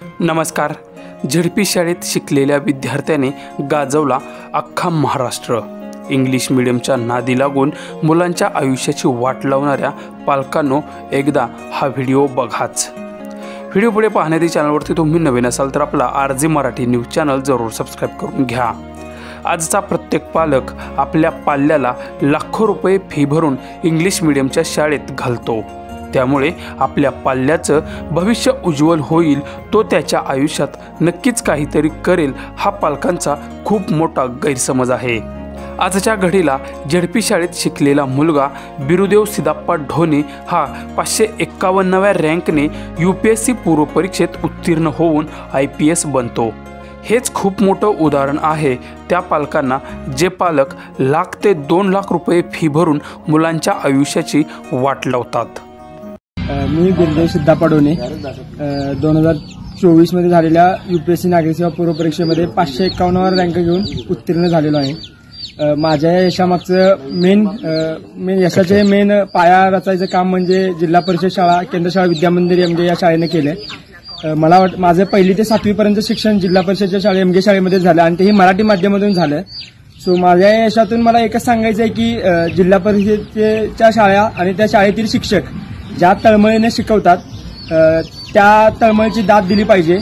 नमस्कार. झेडपी शाळेत शिकलेल्या विद्यार्थ्याने गाजवला अख्खा महाराष्ट्र. इंग्लिश मीडियमच्या नादी लागून मुलांच्या आयुष्याची वाट लावणाऱ्या पालकांनो, एकदा हा व्हिडिओ बघाच. व्हिडिओ पुढे पाहण्याआधी चॅनलवरती तुम्ही नवीन असाल तर आपला RJ मराठी न्यूज चॅनल जरूर सबस्क्राईब करून घ्या. आजचा प्रत्येक पालक आपल्या पाल्याला लाखो रुपये फी भरून इंग्लिश मीडियमच्या शाळेत घालतो. त्यामुळे आपल्या पाल्याचं भविष्य उज्ज्वल होईल, तो त्याच्या आयुष्यात नक्कीच काहीतरी करेल, हा पालकांचा खूप मोठा गैरसमज आहे. आजच्या घडीला झेडपी शाळेत शिकलेला मुलगा बिरुदेव सिद्धप्पा ढोणे हा 551व्या रँकने UPSC पूर्व परीक्षेत उत्तीर्ण होऊन IPS बनतो. हेच खूप मोठं उदाहरण आहे त्या पालकांना जे पालक लाख ते 2 लाख रुपये फी भरून मुलांच्या आयुष्याची वाट लावतात. मी बिरुदेव सिद्धप्पा ढोणे 2024 मध्ये झालेल्या UPSC नागरिक सेवा पूर्व परीक्षेमध्ये 551वा रँक घेऊन उत्तीर्ण झालेलो आहे. माझ्या यशामागचं मेन यशाचे पाया रचायचं काम म्हणजे जिल्हा परिषद शाळा, केंद्र शाळा विद्यामंदिर MG या शाळेने केले. मला माझं 1ली ते 7वी पर्यंत शिक्षण जिल्हा परिषदच्या शाळे MG शाळेमध्ये झालं आणि तेही मराठी माध्यमातून झालं. सो माझ्या यशातून मला एकच सांगायचं आहे की जिल्हा परिषदेच्या शाळा आणि त्या शाळेतील शिक्षक ज्या तळमळीने शिकवतात त्या तळमळीची दाद दिली पाहिजे.